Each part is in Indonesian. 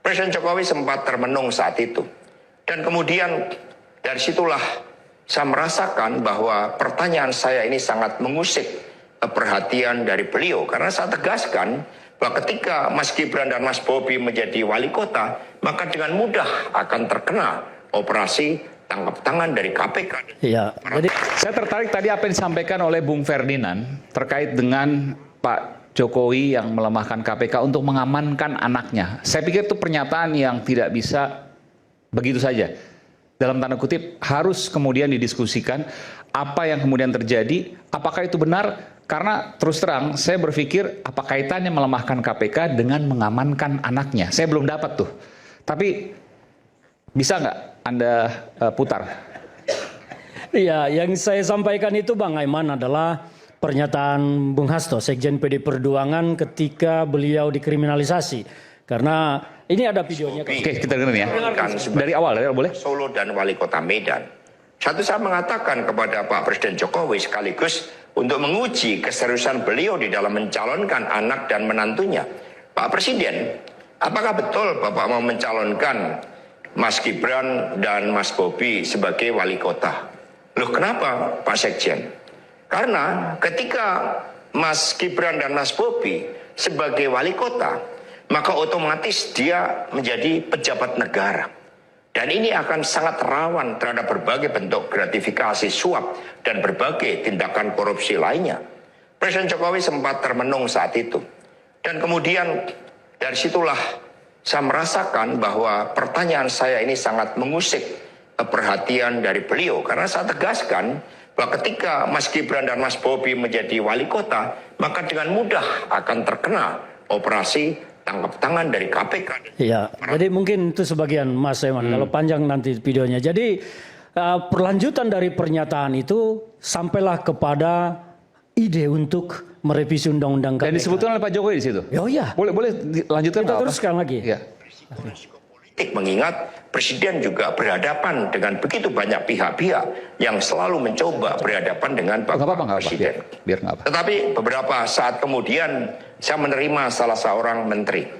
Presiden Jokowi sempat termenung saat itu. Dan kemudian dari situlah saya merasakan bahwa pertanyaan saya ini sangat mengusik perhatian dari beliau. Karena saya tegaskan bahwa ketika Mas Gibran dan Mas Bobi menjadi wali kota, maka dengan mudah akan terkena operasi tangkap tangan dari KPK. Iya. Jadi saya tertarik tadi apa yang disampaikan oleh Bung Ferdinand terkait dengan Pak Jokowi yang melemahkan KPK untuk mengamankan anaknya. Saya pikir itu pernyataan yang tidak bisa begitu saja. Dalam tanda kutip harus kemudian didiskusikan apa yang kemudian terjadi, apakah itu benar? Karena terus terang saya berpikir apa kaitannya melemahkan KPK dengan mengamankan anaknya. Saya belum dapat tuh. Tapi bisa nggak Anda putar? Iya, yang saya sampaikan itu Bang Aiman adalah pernyataan Bung Hasto, Sekjen PD Perjuangan ketika beliau dikriminalisasi. Karena ini ada videonya. Oke, kita dengerin ya. Dari awal boleh? Solo dan wali kota Medan. Satu saya mengatakan kepada Pak Presiden Jokowi sekaligus untuk menguji keseriusan beliau di dalam mencalonkan anak dan menantunya. Pak Presiden, apakah betul Bapak mau mencalonkan Mas Gibran dan Mas Bobi sebagai wali kota? Loh kenapa Pak Sekjen? Karena ketika Mas Gibran dan Mas Bobi sebagai wali kota, maka otomatis dia menjadi pejabat negara. Dan ini akan sangat rawan terhadap berbagai bentuk gratifikasi, suap, dan berbagai tindakan korupsi lainnya. Presiden Jokowi sempat termenung saat itu. Dan kemudian dari situlah saya merasakan bahwa pertanyaan saya ini sangat mengusik perhatian dari beliau. Karena saya tegaskan bahwa ketika Mas Gibran dan Mas Bobi menjadi wali kota, maka dengan mudah akan terkena operasi tangkap tangan dari KPK. Iya, jadi mungkin itu sebagian Mas Eman, kalau panjang nanti videonya. Jadi perlanjutan dari pernyataan itu sampailah kepada ide untuk merevisi undang-undang KPK. Dan disebutkan oleh Pak Jokowi di situ. Oh iya. Boleh dilanjutkan. Kita teruskan lagi. Ya. Mengingat Presiden juga berhadapan dengan begitu banyak pihak-pihak yang selalu mencoba berhadapan dengan Bapak Presiden. Biar nggak apa. Tetapi beberapa saat kemudian saya menerima salah seorang menteri.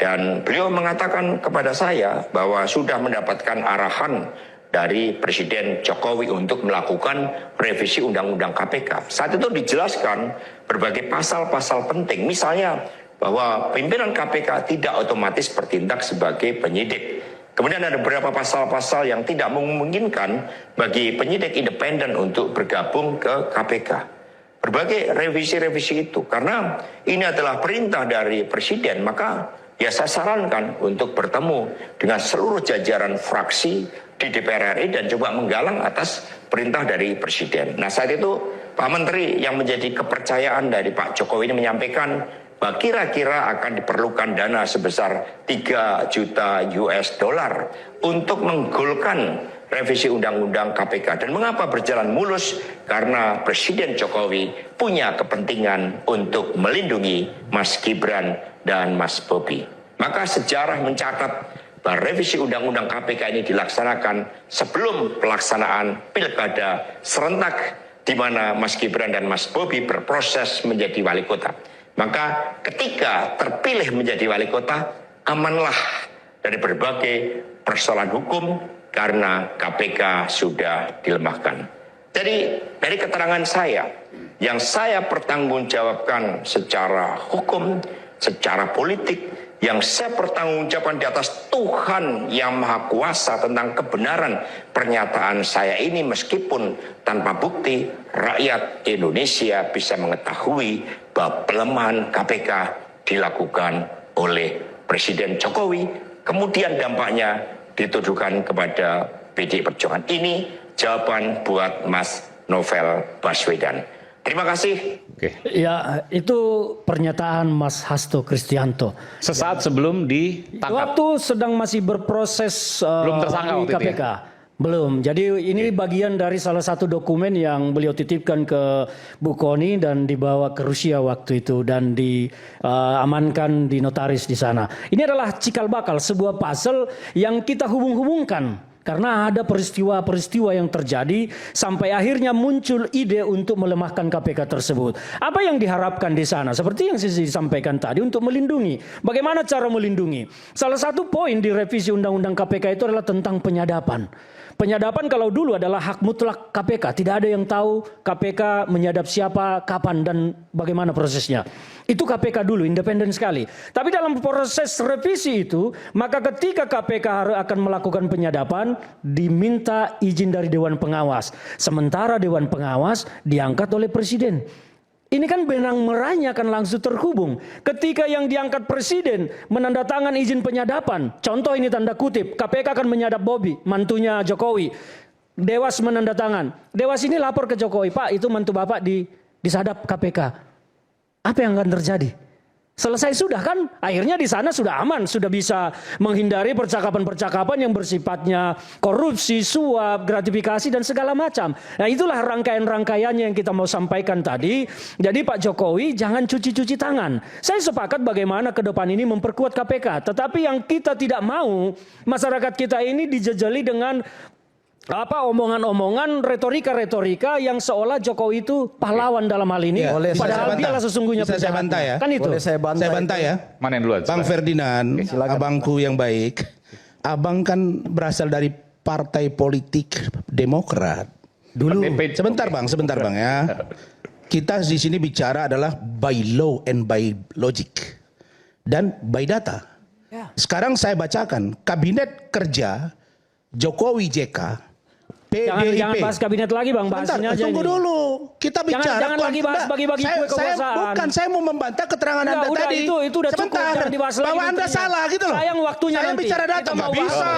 Dan beliau mengatakan kepada saya bahwa sudah mendapatkan arahan dari Presiden Jokowi untuk melakukan revisi Undang-Undang KPK. Saat itu dijelaskan berbagai pasal-pasal penting. Misalnya bahwa pimpinan KPK tidak otomatis bertindak sebagai penyidik. Kemudian ada beberapa pasal-pasal yang tidak memungkinkan bagi penyidik independen untuk bergabung ke KPK. Berbagai revisi-revisi itu, karena ini adalah perintah dari Presiden, maka ya saya sarankan untuk bertemu dengan seluruh jajaran fraksi di DPR RI dan coba menggalang atas perintah dari Presiden. Nah saat itu Pak Menteri yang menjadi kepercayaan dari Pak Jokowi ini menyampaikan bahwa kira-kira akan diperlukan dana sebesar 3 juta US dollar untuk menggolkan revisi Undang-Undang KPK. Dan mengapa berjalan mulus? Karena Presiden Jokowi punya kepentingan untuk melindungi Mas Gibran dan Mas Bobi. Maka sejarah mencatat bahwa revisi Undang-Undang KPK ini dilaksanakan sebelum pelaksanaan pilkada serentak di mana Mas Gibran dan Mas Bobi berproses menjadi wali kota. Maka ketika terpilih menjadi wali kota, amanlah dari berbagai persoalan hukum karena KPK sudah dilemahkan. Jadi dari keterangan saya, yang saya pertanggungjawabkan secara hukum, secara politik, yang saya pertanggungjawabkan di atas Tuhan yang Maha Kuasa tentang kebenaran pernyataan saya ini, meskipun tanpa bukti, rakyat Indonesia bisa mengetahui bahwa pelemahan KPK dilakukan oleh Presiden Jokowi, kemudian dampaknya dituduhkan kepada PDI Perjuangan. Ini jawaban buat Mas Novel Baswedan. Terima kasih. Oke. Ya, itu pernyataan Mas Hasto Kristianto. Sesaat sebelum ditangkap. Waktu sedang masih berproses Belum tersangka di waktu itu KPK. ya? Belum. Jadi ini bagian dari salah satu dokumen yang beliau titipkan ke Bu Kony dan dibawa ke Rusia waktu itu dan diamankan di notaris di sana. Ini adalah cikal bakal sebuah puzzle yang kita hubung-hubungkan Karena ada peristiwa-peristiwa yang terjadi sampai akhirnya muncul ide untuk melemahkan KPK tersebut. Apa yang diharapkan di sana? Seperti yang saya disampaikan tadi, untuk melindungi. Bagaimana cara melindungi? Salah satu poin di revisi Undang-Undang KPK itu adalah tentang penyadapan. Penyadapan kalau dulu adalah hak mutlak KPK. Tidak ada yang tahu KPK menyadap siapa, kapan, dan bagaimana prosesnya. Itu KPK dulu, independen sekali. Tapi dalam proses revisi itu, maka ketika KPK akan melakukan penyadapan, diminta izin dari Dewan Pengawas. Sementara Dewan Pengawas diangkat oleh Presiden. Ini kan benang merahnya akan langsung terhubung. Ketika yang diangkat Presiden menandatangan izin penyadapan, contoh ini tanda kutip, KPK akan menyadap Bobi, mantunya Jokowi. Dewas menandatangan. Dewas ini lapor ke Jokowi, Pak, itu mantu Bapak disadap KPK. Apa yang akan terjadi? Selesai sudah kan? Akhirnya di sana sudah aman, sudah bisa menghindari percakapan-percakapan yang bersifatnya korupsi, suap, gratifikasi, dan segala macam. Nah, itulah rangkaian-rangkaiannya yang kita mau sampaikan tadi. Jadi Pak Jokowi jangan cuci-cuci tangan. Saya sepakat bagaimana ke depan ini memperkuat KPK. Tetapi yang kita tidak mau, masyarakat kita ini dijejali dengan omongan-omongan, retorika-retorika yang seolah Jokowi itu pahlawan dalam hal ini. Ya, padahal dialah sesungguhnya saya bantah ya. Kan itu. Boleh saya bantah ya. Mana yang duluan? Bang Ferdinand, abangku yang baik. Abang kan berasal dari partai politik Demokrat. Dulu. Sebentar bang ya. Kita di sini bicara adalah by law and by logic dan by data. Ya. Sekarang saya bacakan kabinet kerja Jokowi JK. Jangan bahas kabinet lagi bang, bahasnya aja tunggu ini. dulu. Kita bicara. Jangan lagi bahas bagi-bagi kue kekuasaan. Saya mau membantah keterangan Anda tadi. Itu udah sebentar, cukup, jangan dibahas lagi. bahwa Anda salah gitu loh. Sayang waktunya saya nanti. bicara data, nggak bisa.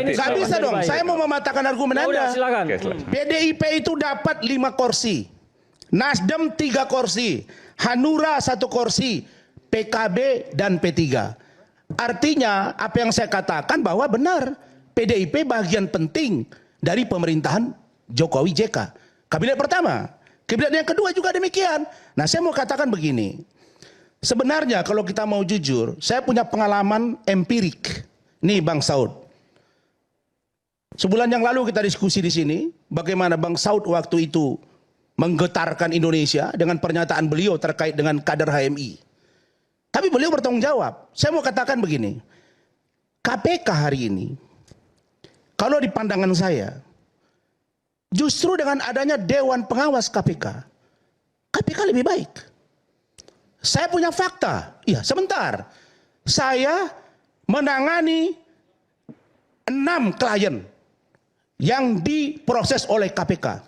Nggak bisa dong. Saya mau mematahkan argumen Anda. Udah, silakan. PDIP itu dapat 5 kursi. Nasdem 3 kursi. Hanura 1 kursi. PKB dan P3. Artinya apa yang saya katakan bahwa benar. PDIP bagian penting dari pemerintahan Jokowi JK. Kabinet pertama. Kabinet yang kedua juga demikian. Nah, saya mau katakan begini. Sebenarnya kalau kita mau jujur, saya punya pengalaman empirik. Nih Bang Saud. Sebulan yang lalu kita diskusi di sini. Bagaimana Bang Saud waktu itu menggetarkan Indonesia dengan pernyataan beliau terkait dengan kader HMI. Tapi beliau bertanggung jawab. Saya mau katakan begini. KPK hari ini, kalau di pandangan saya, justru dengan adanya Dewan Pengawas KPK, KPK lebih baik. Saya punya fakta. Iya, sebentar. Saya menangani 6 klien yang diproses oleh KPK.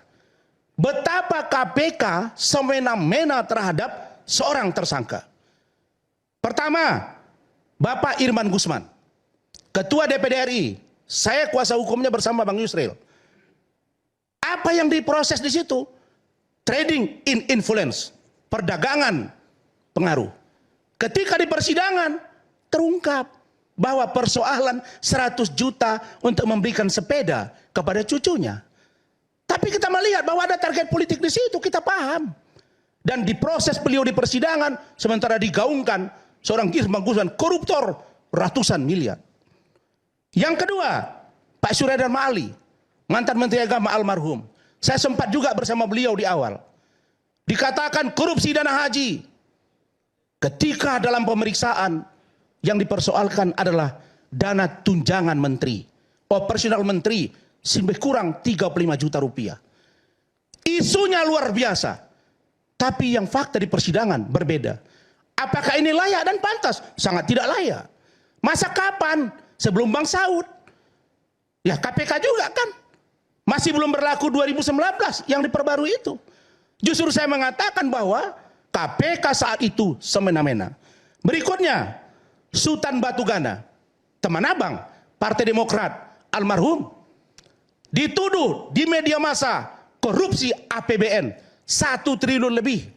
Betapa KPK semena-mena terhadap seorang tersangka. Pertama, Bapak Irman Gusman, Ketua DPD RI. Saya kuasa hukumnya bersama Bang Yusril. Apa yang diproses di situ? Trading in influence, perdagangan pengaruh. Ketika di persidangan terungkap bahwa persoalan 100 juta untuk memberikan sepeda kepada cucunya. Tapi kita melihat bahwa ada target politik di situ, kita paham. Dan diproses beliau di persidangan, sementara digaungkan seorang Irman Gusman koruptor ratusan miliar. Yang kedua, Pak Surya Ma'ali, mantan Menteri Agama almarhum. Saya sempat juga bersama beliau di awal. Dikatakan korupsi dana haji. Ketika dalam pemeriksaan yang dipersoalkan adalah dana tunjangan menteri. Operasional menteri lebih kurang 35 juta rupiah. Isunya luar biasa. Tapi yang fakta di persidangan berbeda. Apakah ini layak dan pantas? Sangat tidak layak. Masa kapan? Sebelum Bang Saud. Ya KPK juga kan. Masih belum berlaku 2019 yang diperbarui itu. Justru saya mengatakan bahwa KPK saat itu semena-mena. Berikutnya, Sultan Batugana, teman abang, Partai Demokrat, almarhum, dituduh di media massa korupsi APBN 1 triliun lebih.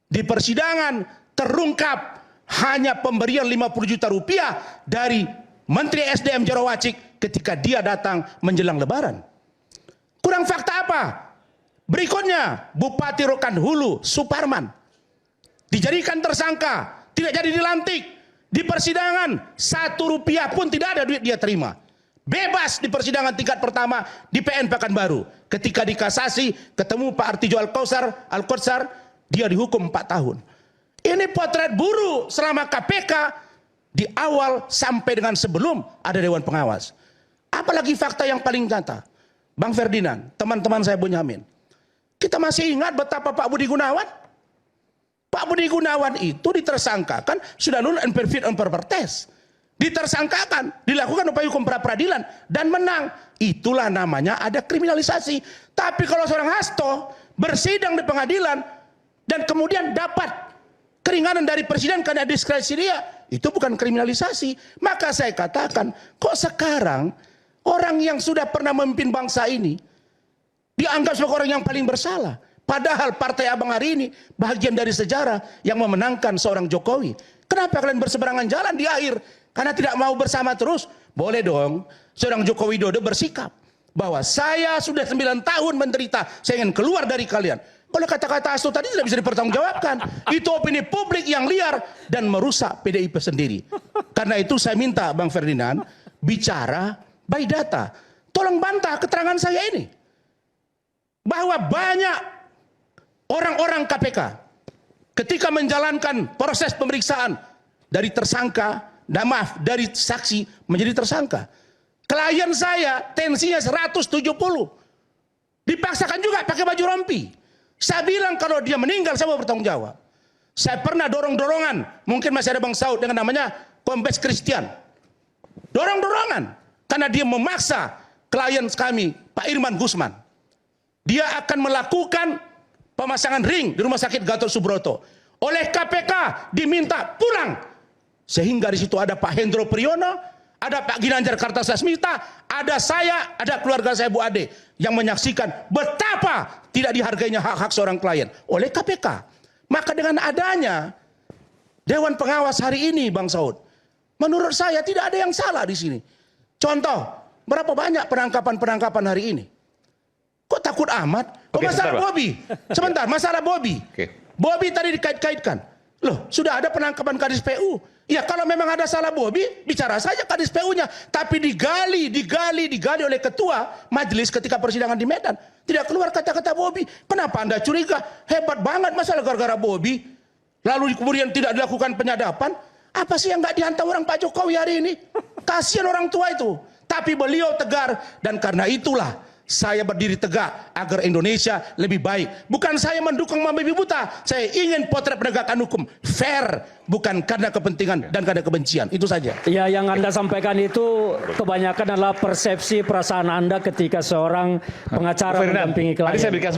Di persidangan terungkap hanya pemberian 50 juta rupiah dari Menteri SDM Jarawacik ketika dia datang menjelang Lebaran. Kurang fakta apa? Berikutnya, Bupati Rokan Hulu, Suparman, dijadikan tersangka, tidak jadi dilantik. Di persidangan, 1 rupiah pun tidak ada duit dia terima. bebas di persidangan tingkat pertama di PN Pekanbaru. Ketika dikasasi, ketemu Pak Artijo Al-Kotsar, dia dihukum 4 tahun. Ini potret buruk selama KPK di awal sampai dengan sebelum ada Dewan Pengawas. Apalagi fakta yang paling nyata. Bang Ferdinand, teman-teman saya Bunyamin. Kita masih ingat betapa Pak Budi Gunawan? Pak Budi Gunawan itu ditersangkakan sudah lulus unperfit on proper test. Ditersangkakan, dilakukan upaya hukum pra peradilan dan menang. Itulah namanya ada kriminalisasi. Tapi kalau seorang Hasto bersidang di pengadilan dan kemudian dapat keringanan dari presiden karena diskresi dia, itu bukan kriminalisasi. Maka saya katakan, kok sekarang orang yang sudah pernah memimpin bangsa ini dianggap sebagai orang yang paling bersalah? Padahal Partai Abang hari ini bagian dari sejarah yang memenangkan seorang Jokowi. Kenapa kalian berseberangan jalan di akhir? Karena tidak mau bersama terus? Boleh dong seorang Joko Widodo bersikap bahwa saya sudah 9 tahun menderita, saya ingin keluar dari kalian. Kalau kata-kata Hasto tadi tidak bisa dipertanggungjawabkan. Itu opini publik yang liar dan merusak PDIP sendiri. Karena itu saya minta Bang Ferdinand bicara by data. Tolong bantah keterangan saya ini. Bahwa banyak orang-orang KPK ketika menjalankan proses pemeriksaan dari tersangka, dari saksi menjadi tersangka. Klien saya tensinya 170. Dipaksakan juga pakai baju rompi. Saya bilang kalau dia meninggal saya mau bertanggung jawab. Saya pernah dorong-dorongan, mungkin masih ada Bang Saud dengan namanya Kombes Christian. Dorong-dorongan karena dia memaksa klien kami, Pak Irman Gusman. Dia akan melakukan pemasangan ring di Rumah Sakit Gatot Subroto. Oleh KPK diminta pulang. Sehingga di situ ada Pak Hendro Priyono, ada Pak Ginanjar Kartasasmita, ada saya, ada keluarga saya Bu Ade yang menyaksikan betapa tidak dihargainya hak-hak seorang klien oleh KPK. Maka dengan adanya Dewan Pengawas hari ini Bang Saud, menurut saya tidak ada yang salah di sini. Contoh, berapa banyak penangkapan-penangkapan hari ini? Kok takut amat? Oh, masalah Bobi. Sebentar, masalah Bobi. Bobi tadi dikait-kaitkan. Loh, sudah ada penangkapan Kadis PU. Ya kalau memang ada salah Bobi, bicara saja Kadis PU-nya. Tapi digali oleh ketua majelis ketika persidangan di Medan. Tidak keluar kata-kata Bobi. Kenapa Anda curiga? Hebat banget masalah gara-gara Bobi. Lalu kemudian tidak dilakukan penyadapan. Apa sih yang nggak dihantar orang Pak Jokowi hari ini? Kasihan orang tua itu. Tapi beliau tegar dan karena itulah saya berdiri tegak agar Indonesia lebih baik. Bukan saya mendukung membabi buta. Saya ingin potret penegakan hukum fair, bukan karena kepentingan dan karena kebencian. Itu saja. Ya, yang Anda sampaikan itu kebanyakan adalah persepsi perasaan Anda ketika seorang pengacara mendampingi klien.